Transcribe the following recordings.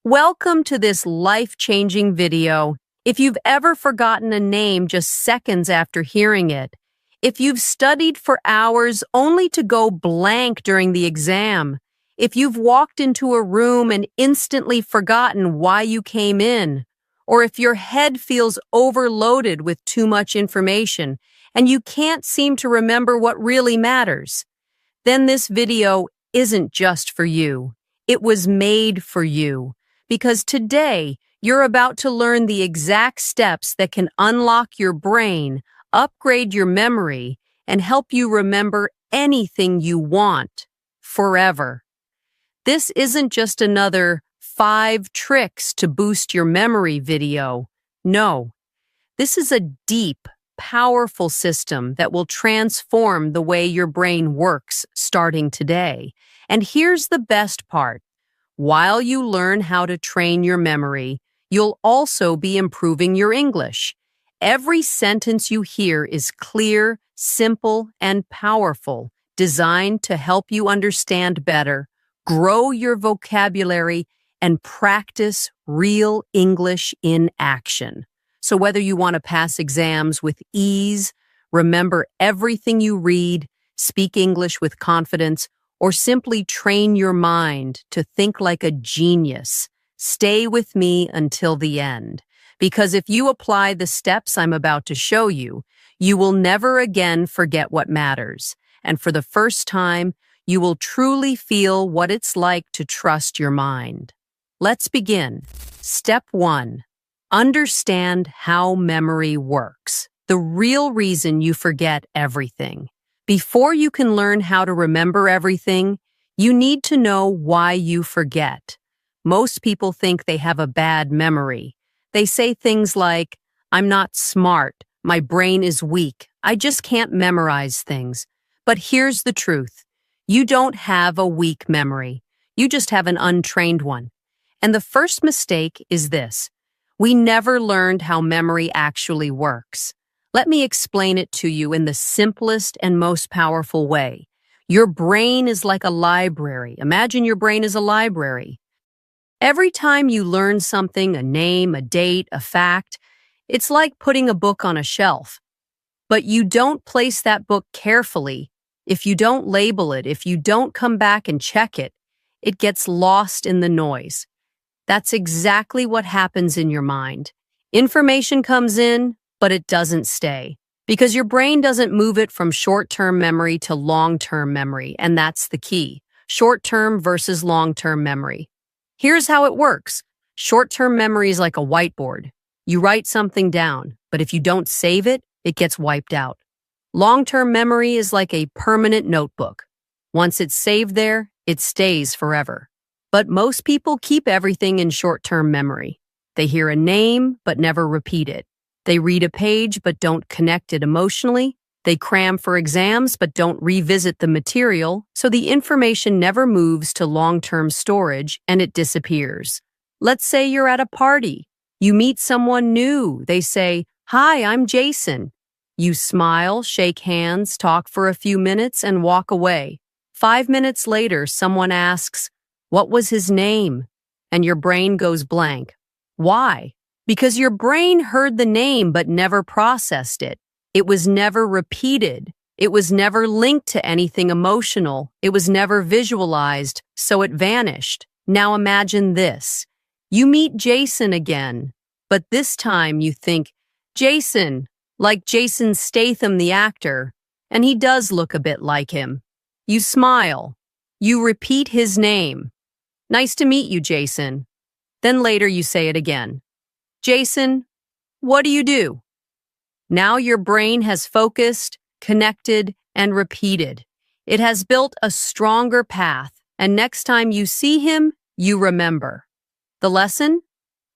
Welcome to this life-changing video. If you've ever forgotten a name just seconds after hearing it, if you've studied for hours only to go blank during the exam, if you've walked into a room and instantly forgotten why you came in, or if your head feels overloaded with too much information and you can't seem to remember what really matters, then this video isn't just for you. It was made for you. Because today, you're about to learn the exact steps that can unlock your brain, upgrade your memory, and help you remember anything you want forever. This isn't just another 5 tricks to boost your memory video. No, this is a deep, powerful system that will transform the way your brain works starting today. And here's the best part. While you learn how to train your memory, you'll also be improving your English. Every sentence you hear is clear, simple, and powerful, designed to help you understand better, grow your vocabulary, and practice real English in action. So whether you want to pass exams with ease, remember everything you read, speak English with confidence, or simply train your mind to think like a genius, stay with me until the end. Because if you apply the steps I'm about to show you, you will never again forget what matters. And for the first time, you will truly feel what it's like to trust your mind. Let's begin. Step 1. Understand how memory works. The real reason you forget everything. Before you can learn how to remember everything, you need to know why you forget. Most people think they have a bad memory. They say things like, "I'm not smart, my brain is weak, I just can't memorize things." But here's the truth. You don't have a weak memory. You just have an untrained one. And the first mistake is this. We never learned how memory actually works. Let me explain it to you in the simplest and most powerful way. Your brain is like a library. Imagine your brain is a library. Every time you learn something, a name, a date, a fact, it's like putting a book on a shelf. But you don't place that book carefully. If you don't label it, if you don't come back and check it, it gets lost in the noise. That's exactly what happens in your mind. Information comes in, but it doesn't stay. Because your brain doesn't move it from short-term memory to long-term memory, and that's the key. Short-term versus long-term memory. Here's how it works. Short-term memory is like a whiteboard. You write something down, but if you don't save it, it gets wiped out. Long-term memory is like a permanent notebook. Once it's saved there, it stays forever. But most people keep everything in short-term memory. They hear a name, but never repeat it. They read a page but don't connect it emotionally. They cram for exams but don't revisit the material, so the information never moves to long-term storage and it disappears. Let's say you're at a party. You meet someone new. They say, "Hi, I'm Jason." You smile, shake hands, talk for a few minutes, and walk away. 5 minutes later, someone asks, "What was his name?" And your brain goes blank. Why? Because your brain heard the name but never processed it. It was never repeated. It was never linked to anything emotional. It was never visualized, so it vanished. Now imagine this. You meet Jason again, but this time you think, "Jason," like Jason Statham, the actor, and he does look a bit like him. You smile. You repeat his name. "Nice to meet you, Jason." Then later you say it again. "Jason, what do you do?" Now your brain has focused, connected, and repeated. It has built a stronger path, and next time you see him, you remember. The lesson?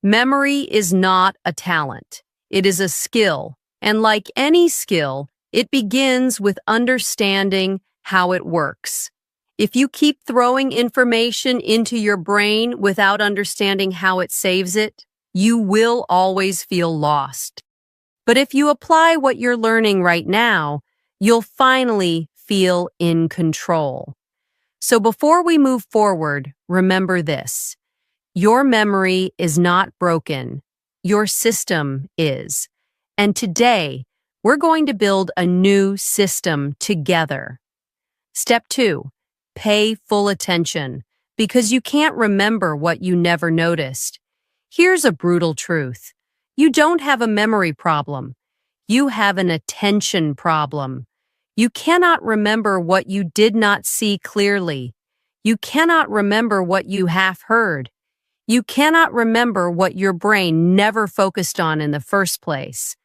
Memory is not a talent. It is a skill, and like any skill, it begins with understanding how it works. If you keep throwing information into your brain without understanding how it saves it, you will always feel lost. But if you apply what you're learning right now, you'll finally feel in control. So before we move forward, remember this. Your memory is not broken. Your system is. And today, we're going to build a new system together. Step 2, pay full attention, because you can't remember what you never noticed. Here's a brutal truth. You don't have a memory problem. You have an attention problem. You cannot remember what you did not see clearly. You cannot remember what you half heard. You cannot remember what your brain never focused on in the first place.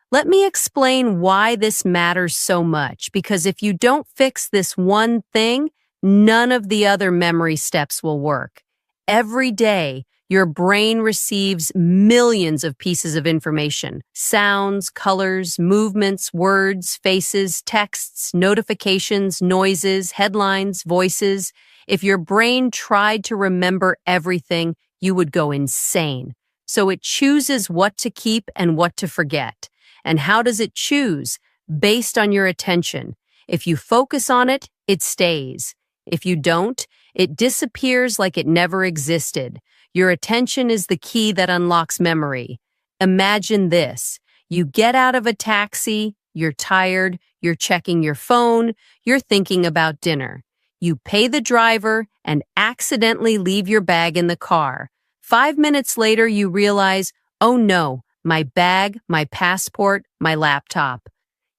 Let me explain why this matters so much, because if you don't fix this one thing, none of the other memory steps will work. Every day, your brain receives millions of pieces of information: sounds, colors, movements, words, faces, texts, notifications, noises, headlines, voices. If your brain tried to remember everything, you would go insane. So it chooses what to keep and what to forget. And how does it choose? Based on your attention. If you focus on it, it stays. If you don't, it disappears like it never existed. Your attention is the key that unlocks memory. Imagine this. You get out of a taxi, you're tired, you're checking your phone, you're thinking about dinner. You pay the driver and accidentally leave your bag in the car. 5 minutes later, you realize, oh no, my bag, my passport, my laptop.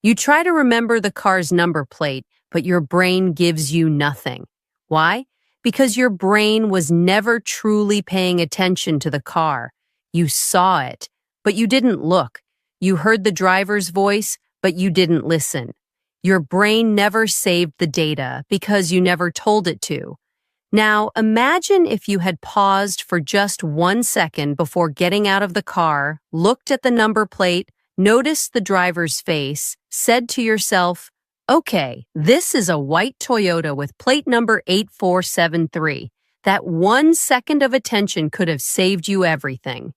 You try to remember the car's number plate, but your brain gives you nothing. Why? Because your brain was never truly paying attention to the car. You saw it, but you didn't look. You heard the driver's voice, but you didn't listen. Your brain never saved the data because you never told it to. Now, imagine if you had paused for just 1 second before getting out of the car, looked at the number plate, noticed the driver's face, said to yourself, okay, this is a white Toyota with plate number 8473. That 1 second of attention could have saved you everything.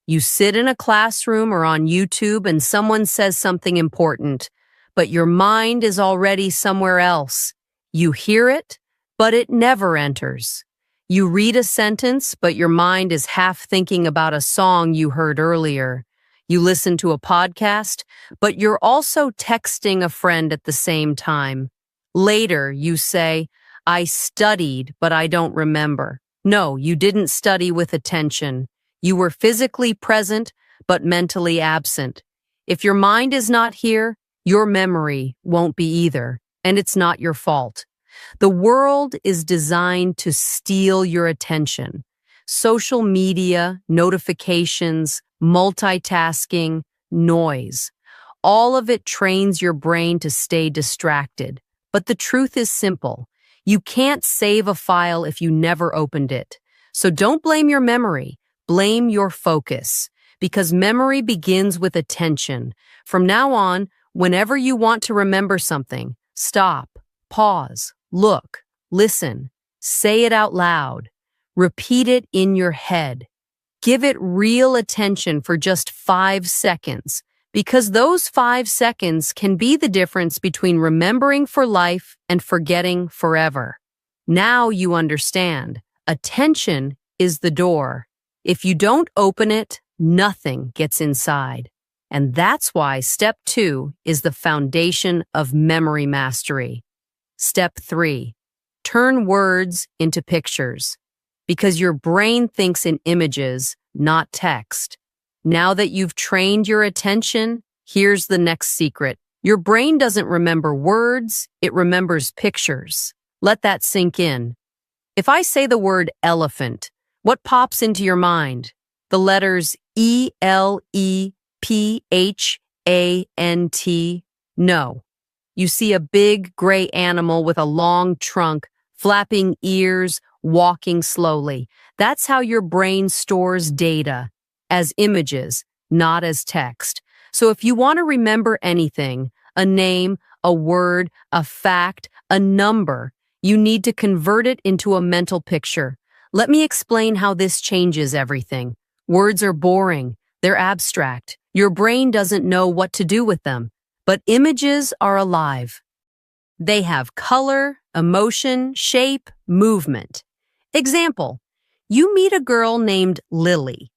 You sit in a classroom or on YouTube and someone says something important, but your mind is already somewhere else. You hear it, but it never enters. You read a sentence, but your mind is half thinking about a song you heard earlier. You listen to a podcast, but you're also texting a friend at the same time. Later, you say, I studied, but I don't remember. No, you didn't study with attention. You were physically present, but mentally absent. If your mind is not here, your memory won't be either, and it's not your fault. The world is designed to steal your attention. Social media, notifications, multitasking, noise. All of it trains your brain to stay distracted. But the truth is simple. You can't save a file if you never opened it. So don't blame your memory. Blame your focus. Because memory begins with attention. From now on, whenever you want to remember something, stop, pause, look, listen, say it out loud. Repeat it in your head. Give it real attention for just 5 seconds, because those 5 seconds can be the difference between remembering for life and forgetting forever. Now you understand. Attention is the door. If you don't open it, nothing gets inside. And that's why step 2 is the foundation of memory mastery. Step 3, turn words into pictures. Because your brain thinks in images, not text. Now that you've trained your attention, here's the next secret. Your brain doesn't remember words, it remembers pictures. Let that sink in. If I say the word elephant, what pops into your mind? The letters ELEPHANT? No. You see a big gray animal with a long trunk, flapping ears, walking slowly. That's how your brain stores data, as images, not as text. So if you want to remember anything, a name, a word, a fact, a number, you need to convert it into a mental picture. Let me explain how this changes everything. Words are boring. They're abstract. Your brain doesn't know what to do with them. But images are alive. They have color, emotion, shape, movement. Example, You meet a girl named Lily.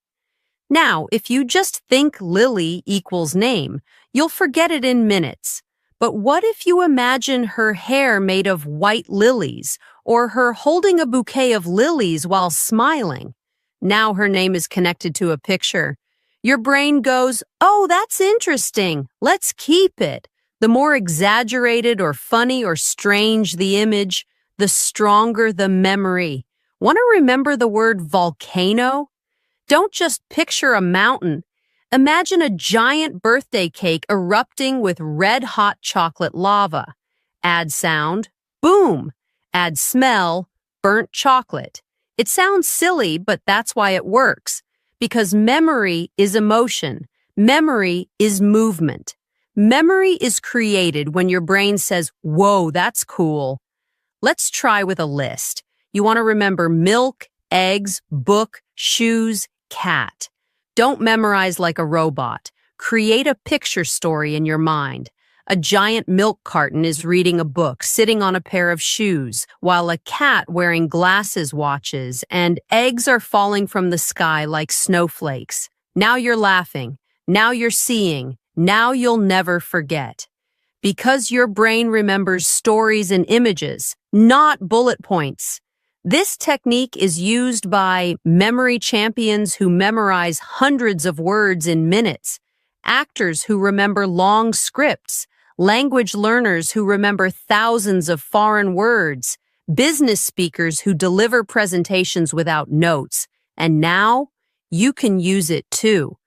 Now, if you just think Lily equals name, you'll forget it in minutes. But what if you imagine her hair made of white lilies, or her holding a bouquet of lilies while smiling? Now her name is connected to a picture. Your brain goes, "Oh, that's interesting. Let's keep it." The more exaggerated or funny or strange the image, the stronger the memory. Want to remember the word volcano? Don't just picture a mountain. Imagine a giant birthday cake erupting with red-hot chocolate lava. Add sound, boom. Add smell, burnt chocolate. It sounds silly, but that's why it works. Because memory is emotion. Memory is movement. Memory is created when your brain says, "Whoa, that's cool." Let's try with a list. You want to remember milk, eggs, book, shoes, cat. Don't memorize like a robot. Create a picture story in your mind. A giant milk carton is reading a book, sitting on a pair of shoes, while a cat wearing glasses watches, and eggs are falling from the sky like snowflakes. Now you're laughing. Now you're seeing. Now you'll never forget. Because your brain remembers stories and images, not bullet points. This technique is used by memory champions who memorize hundreds of words in minutes, actors who remember long scripts, language learners who remember thousands of foreign words, business speakers who deliver presentations without notes, and now you can use it too.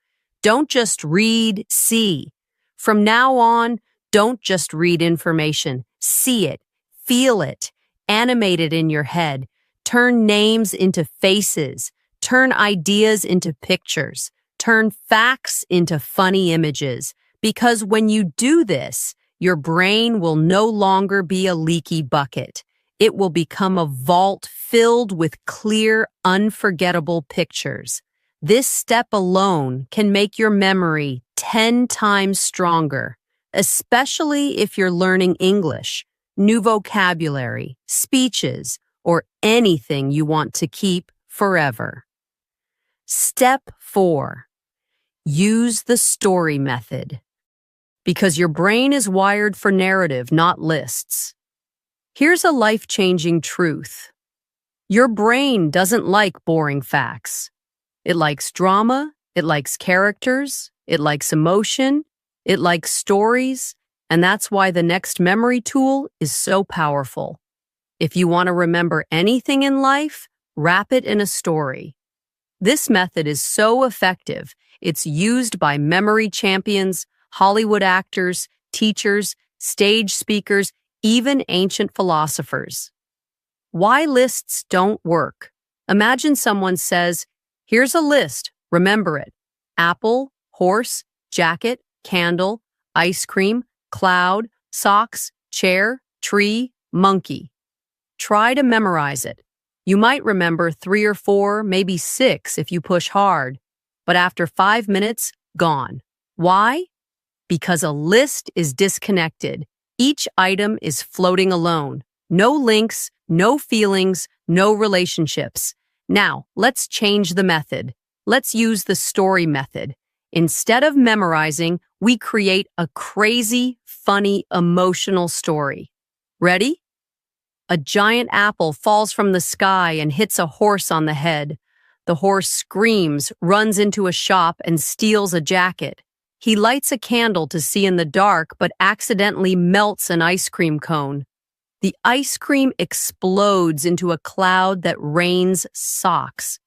Don't just read, see. From now on, don't just read information. See it, feel it, animate it in your head. Turn names into faces. Turn ideas into pictures. Turn facts into funny images. Because when you do this, your brain will no longer be a leaky bucket. It will become a vault filled with clear, unforgettable pictures. This step alone can make your memory 10 times stronger, especially if you're learning English, new vocabulary, speeches, or anything you want to keep forever. Step 4. Use the story method. Because your brain is wired for narrative, not lists. Here's a life-changing truth. Your brain doesn't like boring facts. It likes drama, it likes characters, it likes emotion, it likes stories, and that's why the next memory tool is so powerful. If you want to remember anything in life, wrap it in a story. This method is so effective, it's used by memory champions, Hollywood actors, teachers, stage speakers, even ancient philosophers. Why lists don't work? Imagine someone says, "Here's a list, remember it. Apple, horse, jacket, candle, ice cream, cloud, socks, chair, tree, monkey." Try to memorize it. You might remember 3 or 4, maybe 6 if you push hard, but after 5 minutes, gone. Why? Because a list is disconnected. Each item is floating alone. No links, no feelings, no relationships. Now, let's change the method. Let's use the story method. Instead of memorizing, we create a crazy, funny, emotional story. Ready? A giant apple falls from the sky and hits a horse on the head. The horse screams, runs into a shop, and steals a jacket. He lights a candle to see in the dark, but accidentally melts an ice cream cone. The ice cream explodes into a cloud that rains socks.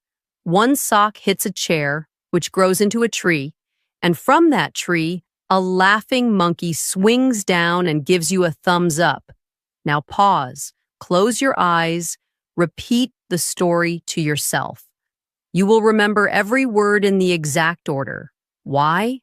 One sock hits a chair, which grows into a tree, and from that tree, a laughing monkey swings down and gives you a thumbs up. Now pause. Close your eyes, repeat the story to yourself. You will remember every word in the exact order. Why?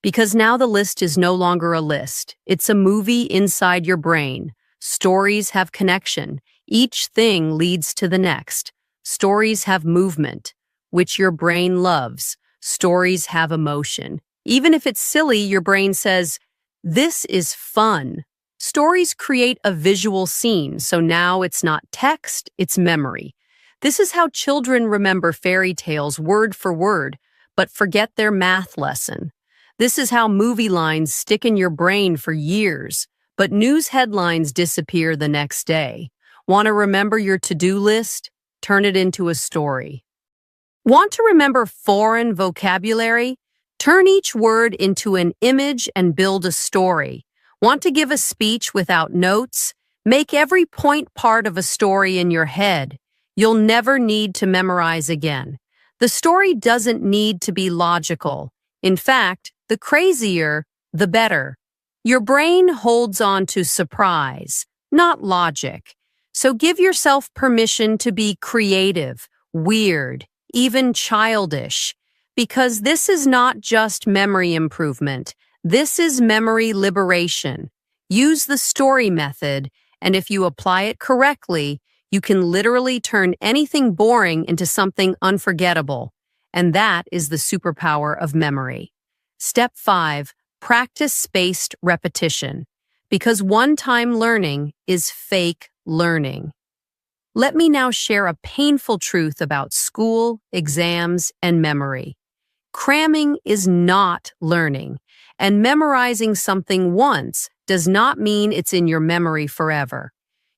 Because now the list is no longer a list. It's a movie inside your brain. Stories have connection. Each thing leads to the next. Stories have movement, which your brain loves. Stories have emotion. Even if it's silly, your brain says, "This is fun." Stories create a visual scene, so now it's not text, it's memory. This is how children remember fairy tales word for word, but forget their math lesson. This is how movie lines stick in your brain for years, but news headlines disappear the next day. Want to remember your to-do list? Turn it into a story. Want to remember foreign vocabulary? Turn each word into an image and build a story. Want to give a speech without notes? Make every point part of a story in your head. You'll never need to memorize again. The story doesn't need to be logical. In fact, the crazier, the better. Your brain holds on to surprise, not logic. So give yourself permission to be creative, weird, even childish. Because this is not just memory improvement. This is memory liberation. Use the story method, and if you apply it correctly, you can literally turn anything boring into something unforgettable. And that is the superpower of memory. Step 5, practice spaced repetition. Because one-time learning is fake learning. Let me now share a painful truth about school, exams, and memory. Cramming is not learning, and memorizing something once does not mean it's in your memory forever.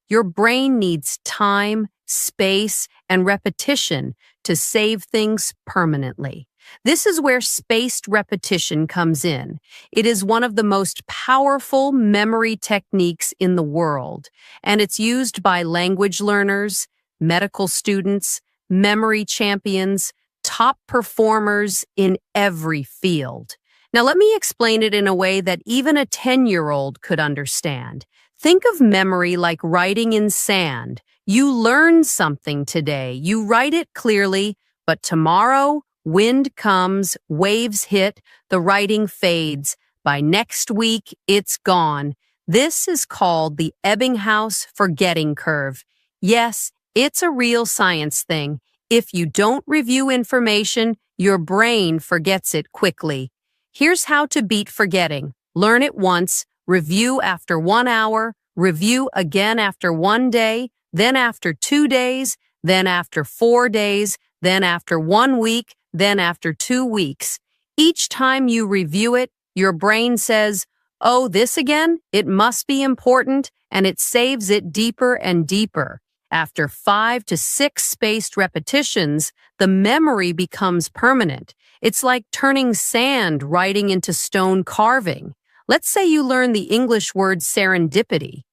Your brain needs time, space, and repetition to save things permanently. This is where spaced repetition comes in. It is one of the most powerful memory techniques in the world, and it's used by language learners, medical students, memory champions, top performers in every field. Now, let me explain it in a way that even a 10-year-old could understand. Think of memory like writing in sand. You learn something today, you write it clearly, but tomorrow, wind comes, waves hit, the writing fades. By next week, it's gone. This is called the Ebbinghaus forgetting curve. Yes, it's a real science thing. If you don't review information, your brain forgets it quickly. Here's how to beat forgetting. Learn it once, review after 1 hour, review again after 1 day, then after 2 days, then after 4 days, then after 1 week, then after 2 weeks. Each time you review it, your brain says, "Oh, this again? It must be important," and it saves it deeper and deeper. After 5 to 6 spaced repetitions, the memory becomes permanent. It's like turning sand writing into stone carving. Let's say you learn the English word serendipity.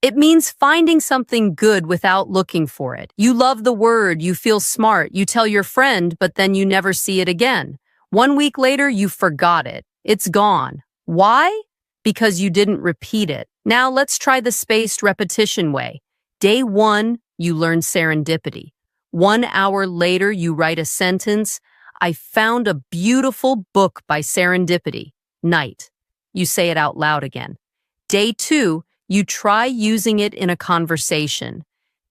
It means finding something good without looking for it. You love the word, you feel smart, you tell your friend, but then you never see it again. 1 week later, you forgot it. It's gone. Why? Because you didn't repeat it. Now let's try the spaced repetition way. Day 1, you learn serendipity. 1 hour later, you write a sentence, "I found a beautiful book by serendipity." Night. You say it out loud again. Day 2, you try using it in a conversation.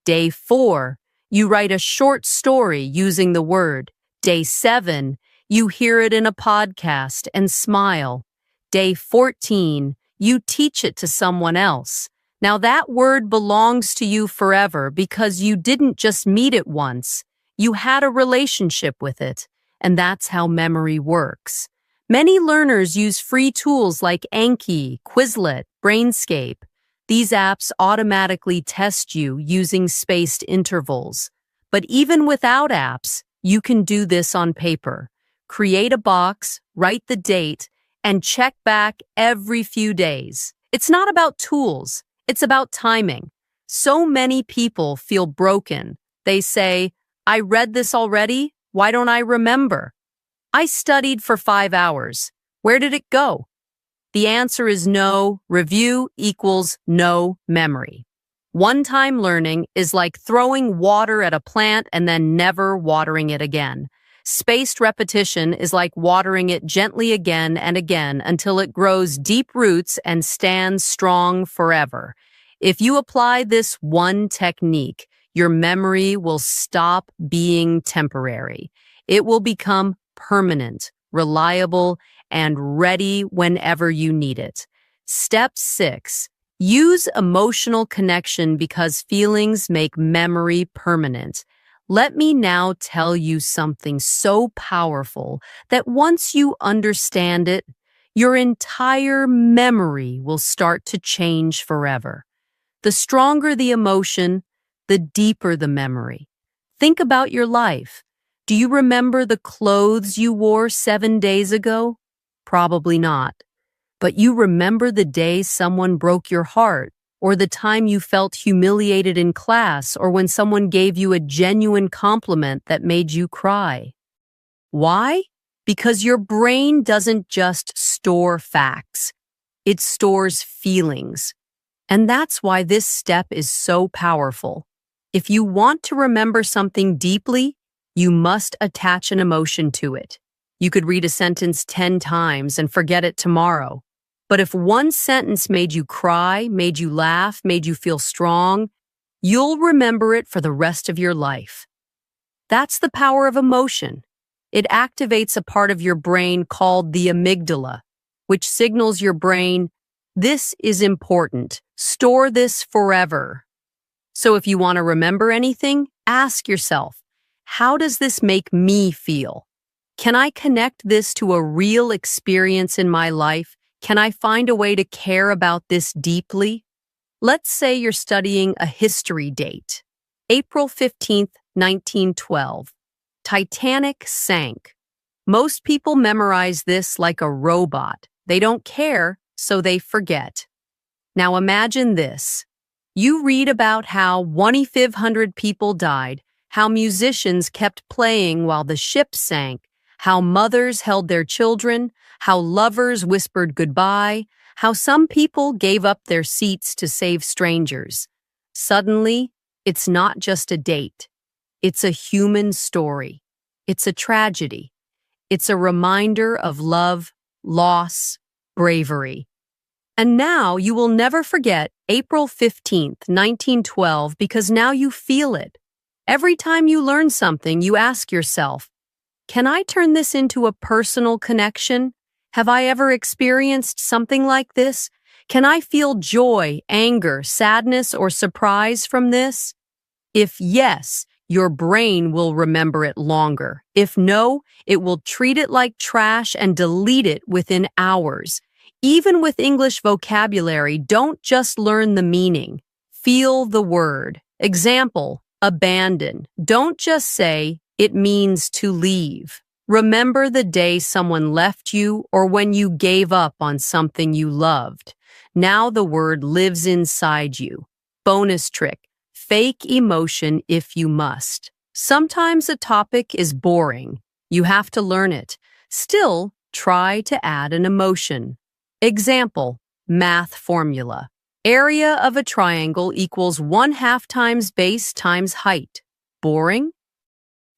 Day 4, you write a short story using the word. Day 7, you hear it in a podcast and smile. Day 14, you teach it to someone else. Now that word belongs to you forever because you didn't just meet it once. You had a relationship with it, and that's how memory works. Many learners use free tools like Anki, Quizlet, Brainscape. These apps automatically test you using spaced intervals. But even without apps, you can do this on paper. Create a box, write the date, and check back every few days. It's not about tools. It's about timing. So many people feel broken. They say, "I read this already. Why don't I remember? I studied for 5 hours. Where did it go?" The answer is no. Review equals no memory. One-time learning is like throwing water at a plant and then never watering it again. Spaced repetition is like watering it gently again and again until it grows deep roots and stands strong forever. If you apply this one technique, your memory will stop being temporary. It will become permanent, reliable, and ready whenever you need it. Step 6. Use emotional connection because feelings make memory permanent. Let me now tell you something so powerful that once you understand it, your entire memory will start to change forever. The stronger the emotion, the deeper the memory. Think about your life. Do you remember the clothes you wore 7 days ago? Probably not. But you remember the day someone broke your heart, or the time you felt humiliated in class, or when someone gave you a genuine compliment that made you cry. Why? Because your brain doesn't just store facts. It stores feelings. And that's why this step is so powerful. If you want to remember something deeply, you must attach an emotion to it. You could read a sentence 10 times and forget it tomorrow. But if one sentence made you cry, made you laugh, made you feel strong, you'll remember it for the rest of your life. That's the power of emotion. It activates a part of your brain called the amygdala, which signals your brain, this is important. Store this forever. So if you want to remember anything, ask yourself, how does this make me feel? Can I connect this to a real experience in my life? Can I find a way to care about this deeply? Let's say you're studying a history date. April 15th, 1912. Titanic sank. Most people memorize this like a robot. They don't care, so they forget. Now imagine this. You read about how 2,500 people died, how musicians kept playing while the ship sank, how mothers held their children, how lovers whispered goodbye, how some people gave up their seats to save strangers. Suddenly, it's not just a date. It's a human story. It's a tragedy. It's a reminder of love, loss, bravery. And now you will never forget April 15th, 1912, because now you feel it. Every time you learn something, you ask yourself, can I turn this into a personal connection? Have I ever experienced something like this? Can I feel joy, anger, sadness, or surprise from this? If yes, your brain will remember it longer. If no, it will treat it like trash and delete it within hours. Even with English vocabulary, don't just learn the meaning. Feel the word. Example, abandon. Don't just say, it means to leave. Remember the day someone left you or when you gave up on something you loved. Now the word lives inside you. Bonus trick, fake emotion if you must. Sometimes a topic is boring. You have to learn it. Still, try to add an emotion. Example, math formula. Area of a triangle equals 1/2 times base times height. Boring?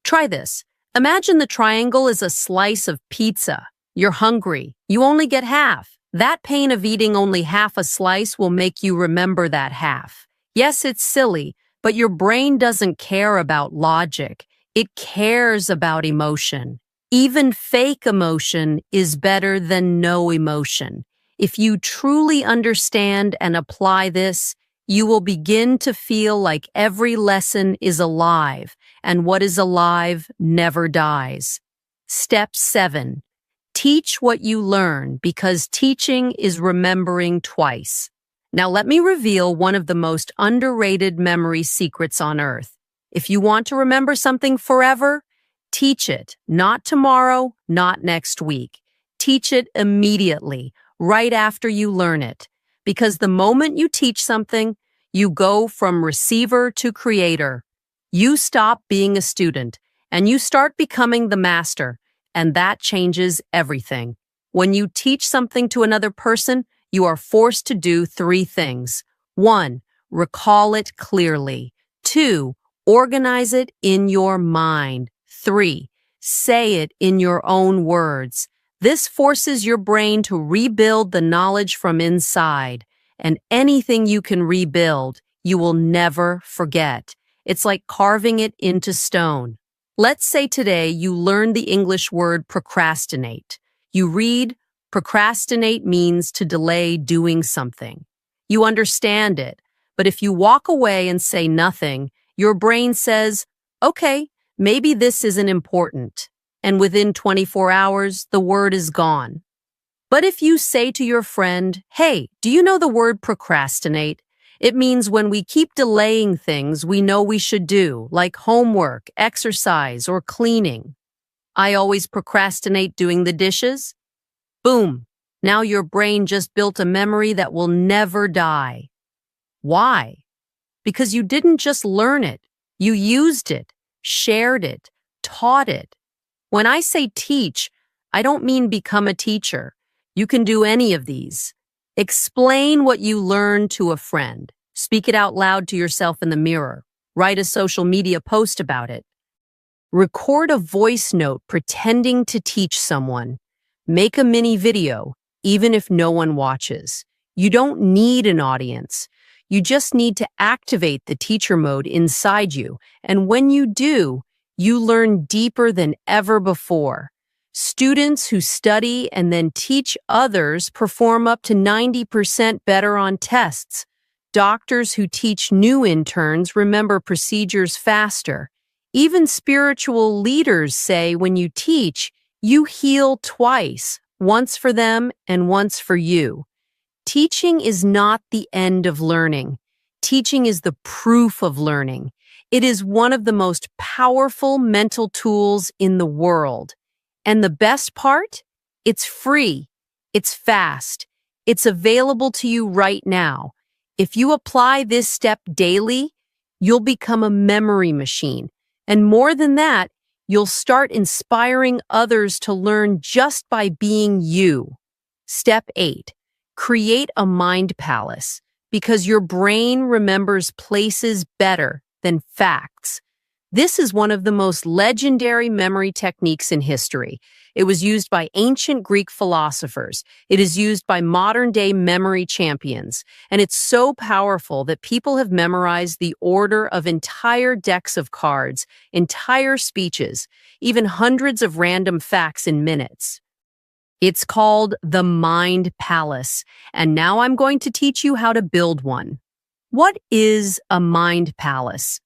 Try this. Imagine the triangle is a slice of pizza. You're hungry. You only get half. That pain of eating only half a slice will make you remember that half. Yes, it's silly, but your brain doesn't care about logic. It cares about emotion. Even fake emotion is better than no emotion. If you truly understand and apply this, you will begin to feel like every lesson is alive, and what is alive never dies. Step 7. Teach what you learn, because teaching is remembering twice. Now let me reveal one of the most underrated memory secrets on earth. If you want to remember something forever, teach it. Not tomorrow, not next week. Teach it immediately, right after you learn it. Because the moment you teach something, you go from receiver to creator. You stop being a student, and you start becoming the master, and that changes everything. When you teach something to another person, you are forced to do 3 things. 1. Recall it clearly. 2. Organize it in your mind. 3. Say it in your own words. This forces your brain to rebuild the knowledge from inside, and anything you can rebuild, you will never forget. It's like carving it into stone. Let's say today you learned the English word procrastinate. You read, procrastinate means to delay doing something. You understand it, but if you walk away and say nothing, your brain says, Okay, maybe this isn't important. And within 24 hours, the word is gone. But if you say to your friend, hey, do you know the word procrastinate? It means when we keep delaying things we know we should do, like homework, exercise, or cleaning. I always procrastinate doing the dishes. Boom. Now your brain just built a memory that will never die. Why? Because you didn't just learn it. You used it, shared it, taught it. When I say teach, I don't mean become a teacher. You can do any of these. Explain what you learned to a friend. Speak it out loud to yourself in the mirror. Write a social media post about it. Record a voice note pretending to teach someone. Make a mini video, even if no one watches. You don't need an audience. You just need to activate the teacher mode inside you, and when you do, you learn deeper than ever before. Students who study and then teach others perform up to 90% better on tests. Doctors who teach new interns remember procedures faster. Even spiritual leaders say when you teach, you heal twice, once for them and once for you. Teaching is not the end of learning. Teaching is the proof of learning. It is one of the most powerful mental tools in the world. And the best part? It's free. It's fast. It's available to you right now. If you apply this step daily, you'll become a memory machine. And more than that, you'll start inspiring others to learn just by being you. Step 8. Create a mind palace, because your brain remembers places better than facts. This is one of the most legendary memory techniques in history. It was used by ancient Greek philosophers. It is used by modern-day memory champions. And it's so powerful that people have memorized the order of entire decks of cards, entire speeches, even hundreds of random facts in minutes. It's called the Mind Palace, and now I'm going to teach you how to build one. What is a mind palace?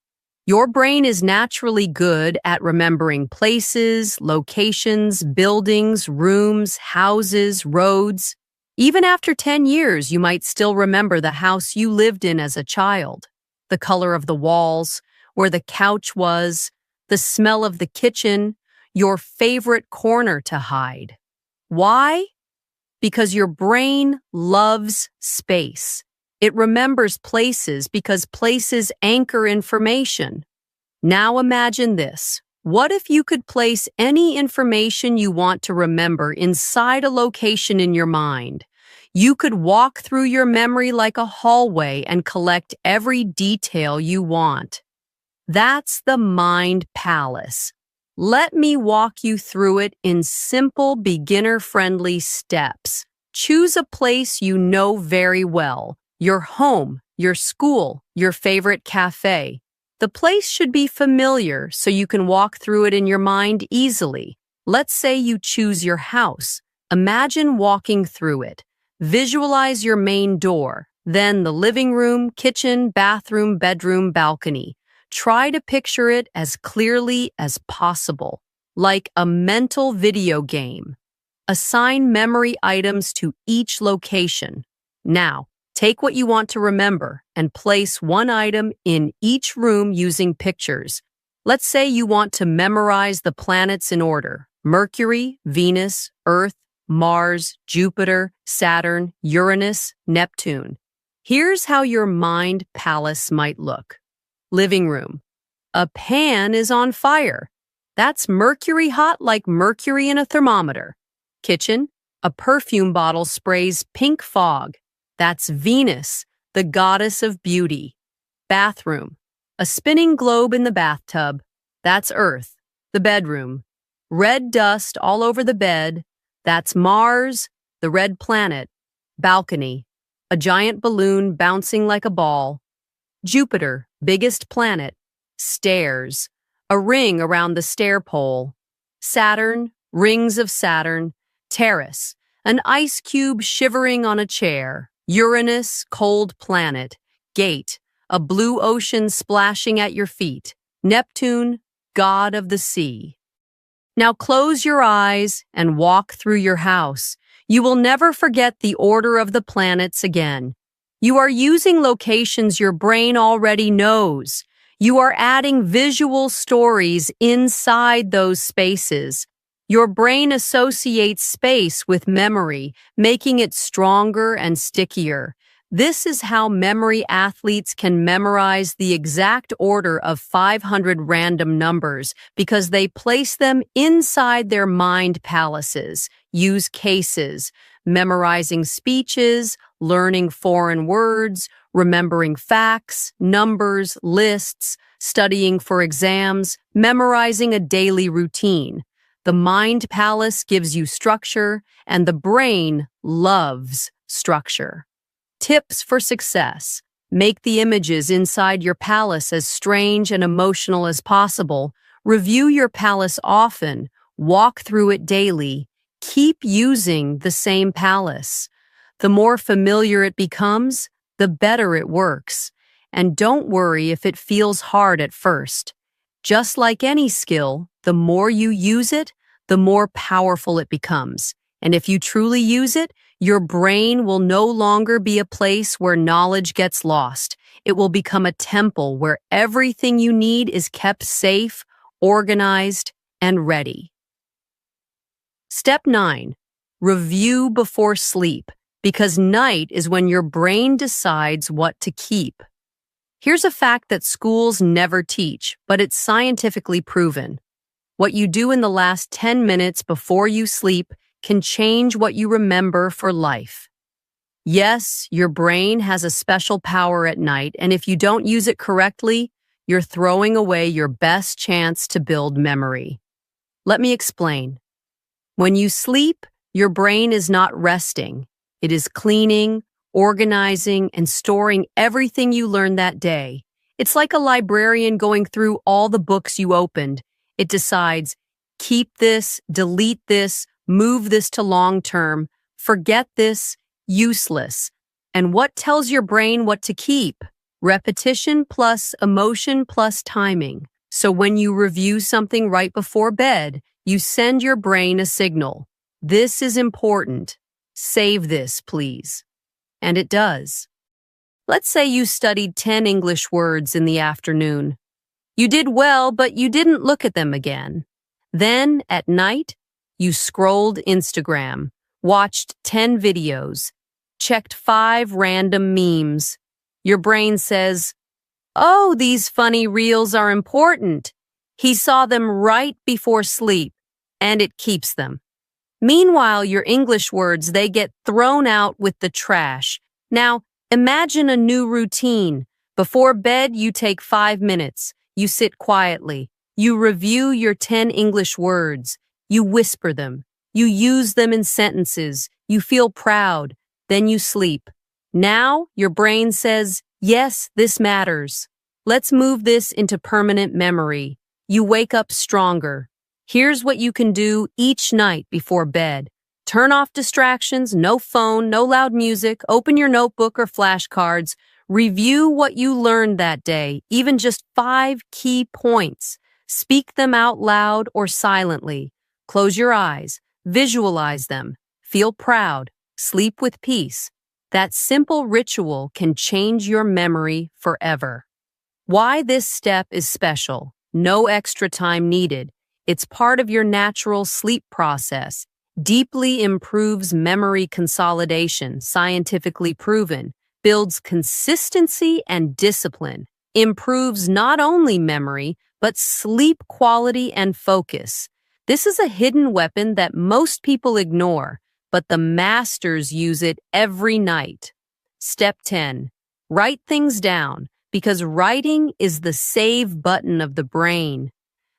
Your brain is naturally good at remembering places, locations, buildings, rooms, houses, roads. Even after 10 years, you might still remember the house you lived in as a child, the color of the walls, where the couch was, the smell of the kitchen, your favorite corner to hide. Why? Because your brain loves space. It remembers places because places anchor information. Now imagine this. What if you could place any information you want to remember inside a location in your mind? You could walk through your memory like a hallway and collect every detail you want. That's the Mind Palace. Let me walk you through it in simple, beginner-friendly steps. Choose a place you know very well. Your home, your school, your favorite cafe. The place should be familiar so you can walk through it in your mind easily. Let's say you choose your house. Imagine walking through it. Visualize your main door, then the living room, kitchen, bathroom, bedroom, balcony. Try to picture it as clearly as possible, like a mental video game. Assign memory items to each location. Now, take what you want to remember and place one item in each room using pictures. Let's say you want to memorize the planets in order: Mercury, Venus, Earth, Mars, Jupiter, Saturn, Uranus, Neptune. Here's how your mind palace might look. Living room. A pan is on fire. That's mercury hot like mercury in a thermometer. Kitchen. A perfume bottle sprays pink fog. That's Venus, the goddess of beauty. Bathroom. A spinning globe in the bathtub. That's Earth, the bedroom. Red dust all over the bed. That's Mars, the red planet. Balcony. A giant balloon bouncing like a ball. Jupiter, biggest planet. Stairs. A ring around the stair pole. Saturn, rings of Saturn. Terrace. An ice cube shivering on a chair. Uranus, cold planet. Gate. A blue ocean splashing at your feet. Neptune, god of the sea. Now close your eyes and walk through your house. You will never forget the order of the planets again. You are using locations your brain already knows. You are adding visual stories inside those spaces. Your brain associates space with memory, making it stronger and stickier. This is how memory athletes can memorize the exact order of 500 random numbers because they place them inside their mind palaces, use cases, memorizing speeches, learning foreign words, remembering facts, numbers, lists, studying for exams, memorizing a daily routine. The mind palace gives you structure, and the brain loves structure. Tips for success. Make the images inside your palace as strange and emotional as possible. Review your palace often. Walk through it daily. Keep using the same palace. The more familiar it becomes, the better it works. And don't worry if it feels hard at first. Just like any skill, the more you use it, the more powerful it becomes. And if you truly use it, your brain will no longer be a place where knowledge gets lost. It will become a temple where everything you need is kept safe, organized, and ready. Step 9. Review before sleep, because night is when your brain decides what to keep. Here's a fact that schools never teach, but it's scientifically proven. What you do in the last 10 minutes before you sleep can change what you remember for life. Yes, your brain has a special power at night, and if you don't use it correctly, you're throwing away your best chance to build memory. Let me explain. When you sleep, your brain is not resting. It is cleaning, organizing, and storing everything you learned that day. It's like a librarian going through all the books you opened. It decides, keep this, delete this, move this to long term, forget this, useless. And what tells your brain what to keep? Repetition plus emotion plus timing. So when you review something right before bed, you send your brain a signal. This is important. Save this, please. And it does. Let's say you studied 10 English words in the afternoon. You did well, but you didn't look at them again. Then, at night, you scrolled Instagram, watched 10 videos, checked 5 random memes. Your brain says, "Oh, these funny reels are important." He saw them right before sleep, and it keeps them. Meanwhile, your English words, they get thrown out with the trash. Now, imagine a new routine. Before bed, you take 5 minutes. You sit quietly. You review your 10 English words. You whisper them. You use them in sentences. You feel proud. Then you sleep. Now, your brain says, yes, this matters. Let's move this into permanent memory. You wake up stronger. Here's what you can do each night before bed. Turn off distractions, no phone, no loud music, open your notebook or flashcards. Review what you learned that day, even just 5 key points. Speak them out loud or silently. Close your eyes, visualize them, feel proud, sleep with peace. That simple ritual can change your memory forever. Why this step is special? No extra time needed. It's part of your natural sleep process. Deeply improves memory consolidation, scientifically proven. Builds consistency and discipline. Improves not only memory, but sleep quality and focus. This is a hidden weapon that most people ignore, but the masters use it every night. Step 10. Write things down, because writing is the save button of the brain.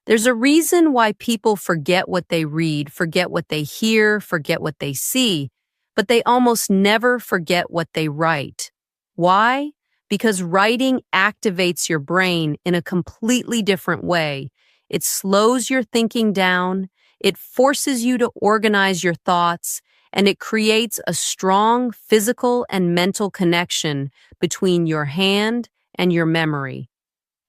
There's a reason why people forget what they read, forget what they hear, forget what they see, but they almost never forget what they write. Why? Because writing activates your brain in a completely different way. It slows your thinking down, it forces you to organize your thoughts, and it creates a strong physical and mental connection between your hand and your memory.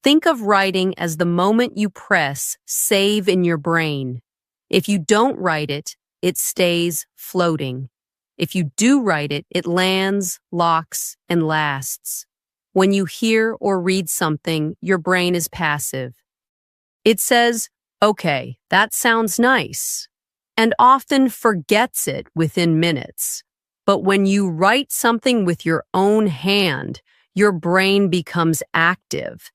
Think of writing as the moment you press save in your brain. If you don't write it, it stays floating. If you do write it, it lands, locks, and lasts. When you hear or read something, your brain is passive. It says, okay, that sounds nice, and often forgets it within minutes. But when you write something with your own hand, your brain becomes active.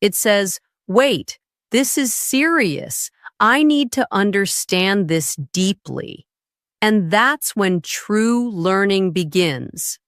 It says, wait, this is serious. I need to understand this deeply. And that's when true learning begins.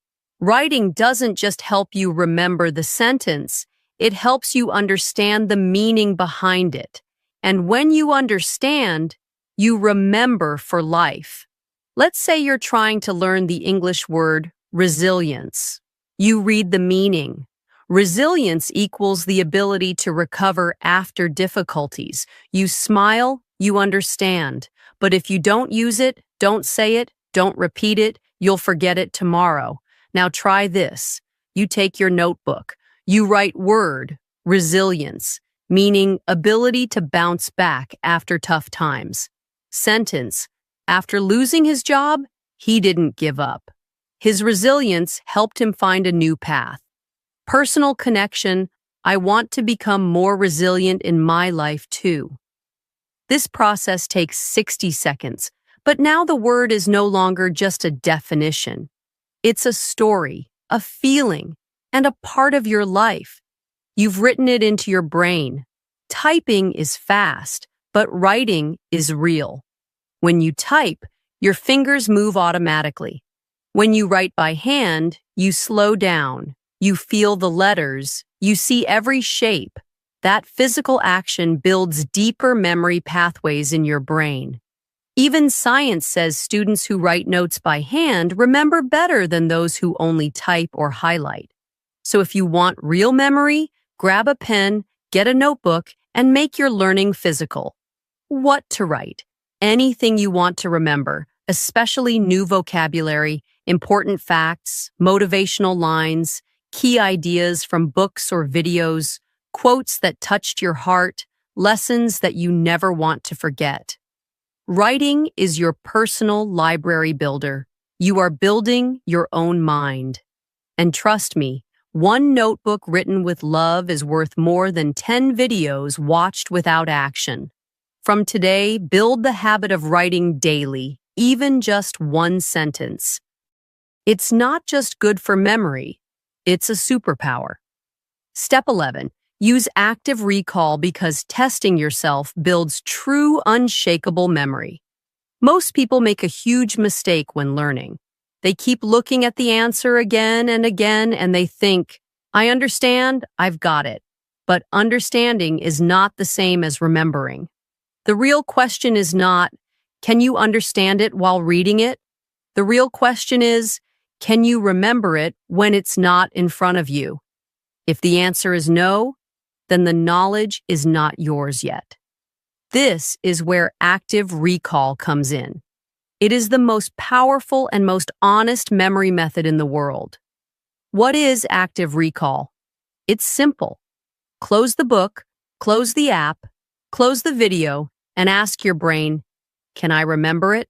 Writing doesn't just help you remember the sentence, it helps you understand the meaning behind it. And when you understand, you remember for life. Let's say you're trying to learn the English word resilience. You read the meaning. Resilience equals the ability to recover after difficulties. You smile, you understand. But if you don't use it, don't say it, don't repeat it, you'll forget it tomorrow. Now try this. You take your notebook. You write word, resilience, meaning ability to bounce back after tough times. Sentence, after losing his job, he didn't give up. His resilience helped him find a new path. Personal connection, I want to become more resilient in my life too. This process takes 60 seconds, but now the word is no longer just a definition. It's a story, a feeling, and a part of your life. You've written it into your brain. Typing is fast, but writing is real. When you type, your fingers move automatically. When you write by hand, you slow down. You feel the letters. You see every shape. That physical action builds deeper memory pathways in your brain. Even science says students who write notes by hand remember better than those who only type or highlight. So if you want real memory, grab a pen, get a notebook, and make your learning physical. What to write? Anything you want to remember, especially new vocabulary, important facts, motivational lines, key ideas from books or videos, quotes that touched your heart, lessons that you never want to forget. Writing is your personal library builder. You are building your own mind. And trust me, one notebook written with love is worth more than 10 videos watched without action. From today, build the habit of writing daily, even just one sentence. It's not just good for memory, it's a superpower. Step 11. Use active recall because testing yourself builds true, unshakable memory. Most people make a huge mistake when learning. They keep looking at the answer again and again, and they think, I understand, I've got it. But understanding is not the same as remembering. The real question is not, can you understand it while reading it? The real question is, can you remember it when it's not in front of you? If the answer is no, then the knowledge is not yours yet. This is where active recall comes in. It is the most powerful and most honest memory method in the world. What is active recall? It's simple. Close the book, close the app, close the video, and ask your brain, can I remember it?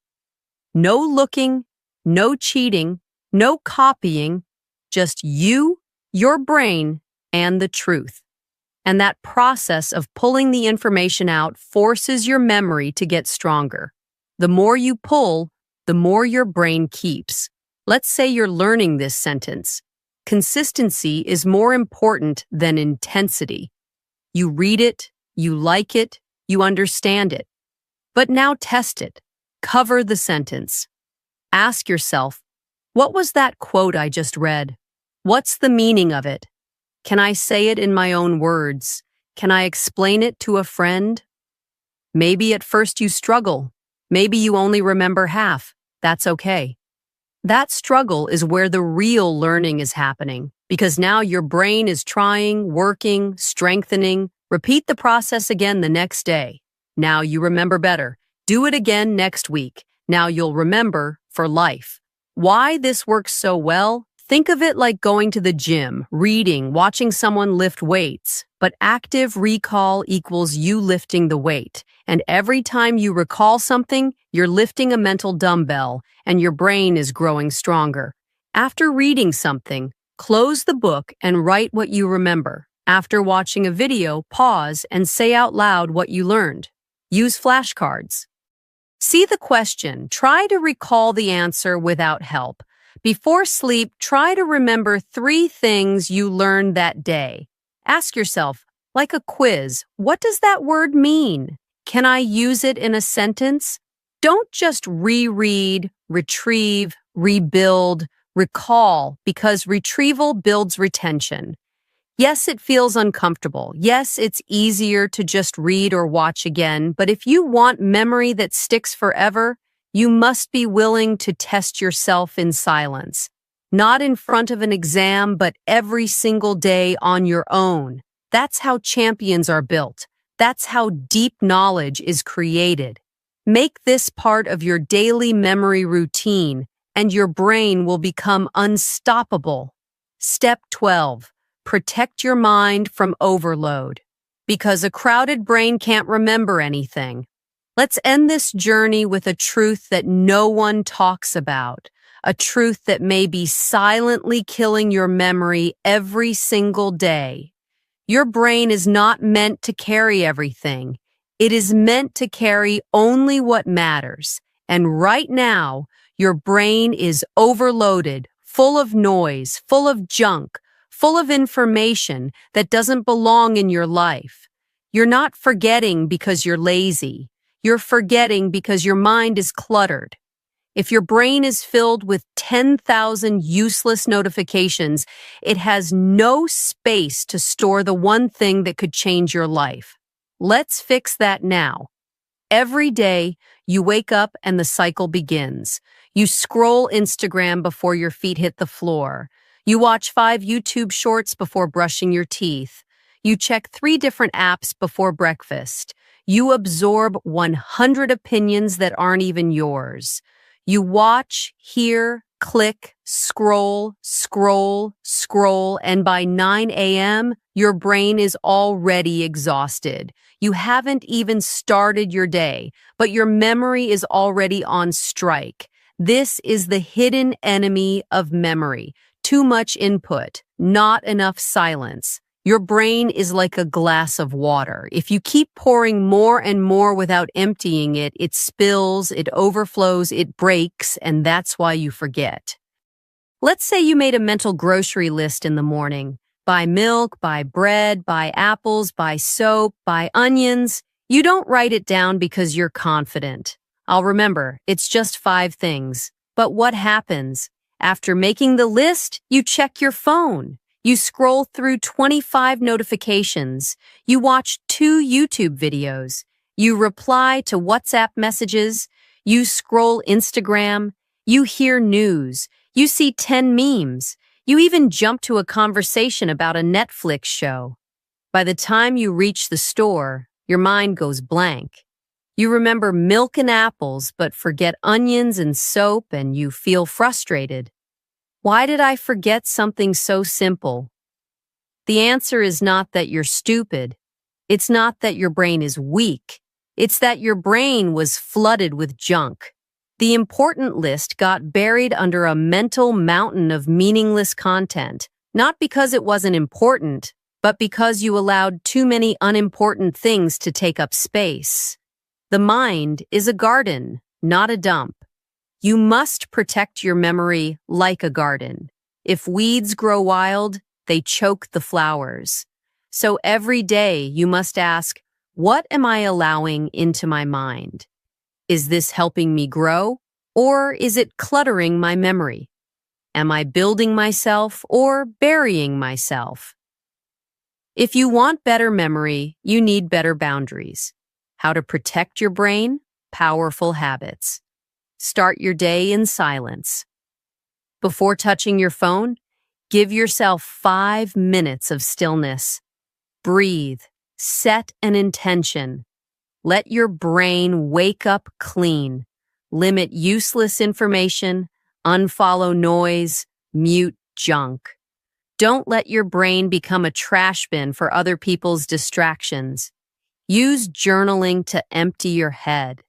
No looking, no cheating, no copying, just you, your brain, and the truth. And that process of pulling the information out forces your memory to get stronger. The more you pull, the more your brain keeps. Let's say you're learning this sentence. Consistency is more important than intensity. You read it, you like it, you understand it. But now test it. Cover the sentence. Ask yourself, what was that quote I just read? What's the meaning of it? Can I say it in my own words? Can I explain it to a friend? Maybe at first you struggle. Maybe you only remember half. That's okay. That struggle is where the real learning is happening, because now your brain is trying, working, strengthening. Repeat the process again the next day. Now you remember better. Do it again next week. Now you'll remember for life. Why this works so well? Think of it like going to the gym, reading, watching someone lift weights. but active recall equals you lifting the weight. And every time you recall something, you're lifting a mental dumbbell, and your brain is growing stronger. After reading something, close the book and write what you remember. After watching a video, pause and say out loud what you learned. Use flashcards. See the question, try to recall the answer without help. Before sleep, try to remember 3 things you learned that day. Ask yourself, like a quiz, what does that word mean? Can I use it in a sentence? Don't just reread, retrieve, rebuild, recall, because retrieval builds retention. Yes, it feels uncomfortable. Yes, it's easier to just read or watch again, but if you want memory that sticks forever, you must be willing to test yourself in silence. Not in front of an exam, but every single day on your own. That's how champions are built. That's how deep knowledge is created. Make this part of your daily memory routine, and your brain will become unstoppable. Step 12. Protect your mind from overload. Because a crowded brain can't remember anything. Let's end this journey with a truth that no one talks about. A truth that may be silently killing your memory every single day. Your brain is not meant to carry everything. It is meant to carry only what matters. And right now, your brain is overloaded, full of noise, full of junk, full of information that doesn't belong in your life. You're not forgetting because you're lazy. You're forgetting because your mind is cluttered. If your brain is filled with 10,000 useless notifications, it has no space to store the one thing that could change your life. Let's fix that now. Every day, you wake up and the cycle begins. You scroll Instagram before your feet hit the floor. You watch 5 YouTube shorts before brushing your teeth. You check 3 different apps before breakfast. You absorb 100 opinions that aren't even yours. You watch, hear, click, scroll, and by 9 a.m., your brain is already exhausted. You haven't even started your day, but your memory is already on strike. This is the hidden enemy of memory. Too much input, not enough silence. Your brain is like a glass of water. If you keep pouring more and more without emptying it, it spills, it overflows, it breaks, and that's why you forget. Let's say you made a mental grocery list in the morning. Buy milk, buy bread, buy apples, buy soap, buy onions. You don't write it down because you're confident. I'll remember, it's just 5 things. But what happens? After making the list, you check your phone. You scroll through 25 notifications. You watch 2 YouTube videos. You reply to WhatsApp messages. You scroll Instagram. You hear news. You see 10 memes. You even jump to a conversation about a Netflix show. By the time you reach the store, your mind goes blank. You remember milk and apples, but forget onions and soap, and you feel frustrated. Why did I forget something so simple? The answer is not that you're stupid. It's not that your brain is weak. It's that your brain was flooded with junk. The important list got buried under a mental mountain of meaningless content, not because it wasn't important, but because you allowed too many unimportant things to take up space. The mind is a garden, not a dump. You must protect your memory like a garden. If weeds grow wild, they choke the flowers. So every day you must ask, what am I allowing into my mind? Is this helping me grow, or is it cluttering my memory? Am I building myself or burying myself? If you want better memory, you need better boundaries. How to protect your brain? Powerful habits. Start your day in silence. Before touching your phone, give yourself 5 minutes of stillness. Breathe. Set an intention. Let your brain wake up clean. Limit useless information. Unfollow noise. Mute junk. Don't let your brain become a trash bin for other people's distractions. Use journaling to empty your head.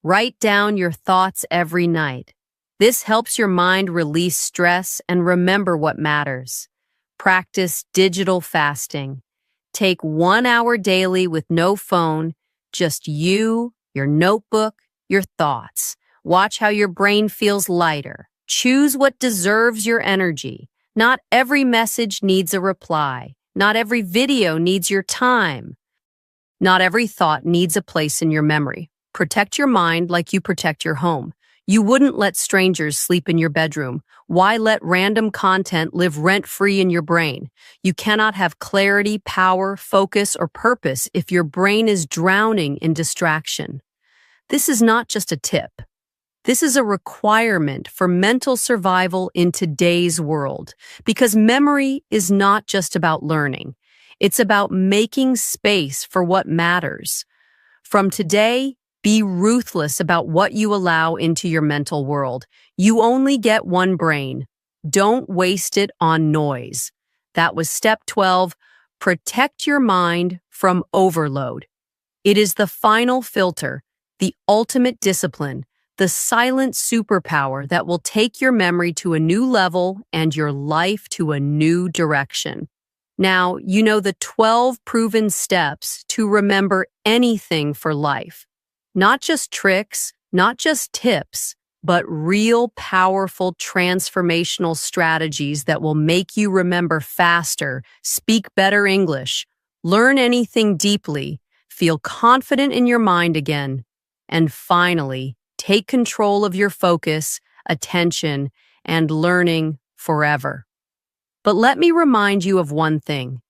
Write down your thoughts every night. This helps your mind release stress and remember what matters. Practice digital fasting. Take 1 hour daily with no phone, just you, your notebook, your thoughts. Watch how your brain feels lighter. Choose what deserves your energy. Not every message needs a reply. Not every video needs your time. Not every thought needs a place in your memory. Protect your mind like you protect your home. You wouldn't let strangers sleep in your bedroom. Why let random content live rent-free in your brain? You cannot have clarity, power, focus, or purpose if your brain is drowning in distraction. This is not just a tip. This is a requirement for mental survival in today's world, because memory is not just about learning. It's about making space for what matters. From today, be ruthless about what you allow into your mental world. You only get one brain. Don't waste it on noise. That was step 12. Protect your mind from overload. It is the final filter, the ultimate discipline, the silent superpower that will take your memory to a new level and your life to a new direction. Now, you know the 12 proven steps to remember anything for life. Not just tricks, not just tips, but real powerful transformational strategies that will make you remember faster, speak better English, learn anything deeply, feel confident in your mind again, and finally, take control of your focus, attention, and learning forever. But let me remind you of one thing.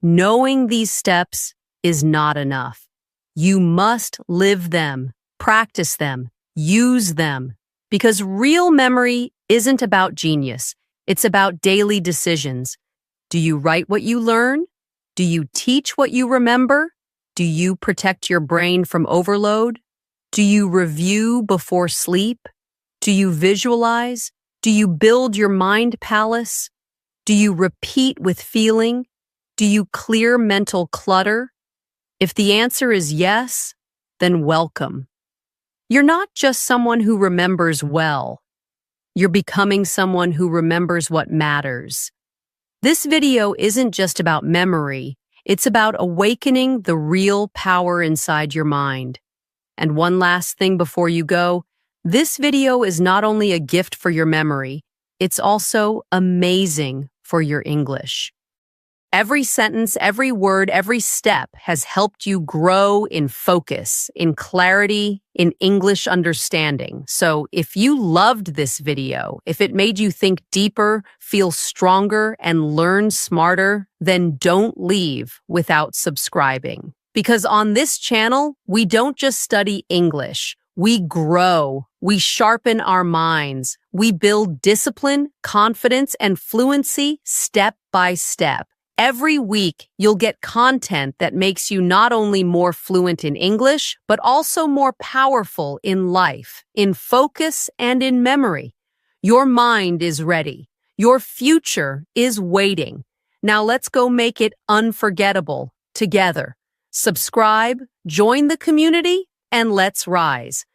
Knowing these steps is not enough. You must live them, practice them, use them. Because real memory isn't about genius. It's about daily decisions. Do you write what you learn? Do you teach what you remember? Do you protect your brain from overload? Do you review before sleep? Do you visualize? Do you build your mind palace? Do you repeat with feeling? Do you clear mental clutter? If the answer is yes, then welcome. You're not just someone who remembers well. You're becoming someone who remembers what matters. This video isn't just about memory. It's about awakening the real power inside your mind. And one last thing before you go, this video is not only a gift for your memory, it's also amazing for your English. Every sentence, every word, every step has helped you grow in focus, in clarity, in English understanding. So if you loved this video, if it made you think deeper, feel stronger, and learn smarter, then don't leave without subscribing. Because on this channel, we don't just study English. We grow, we sharpen our minds, we build discipline, confidence, and fluency step by step. Every week, you'll get content that makes you not only more fluent in English, but also more powerful in life, in focus, and in memory. Your mind is ready. Your future is waiting. Now let's go make it unforgettable together. Subscribe, join the community, and let's rise.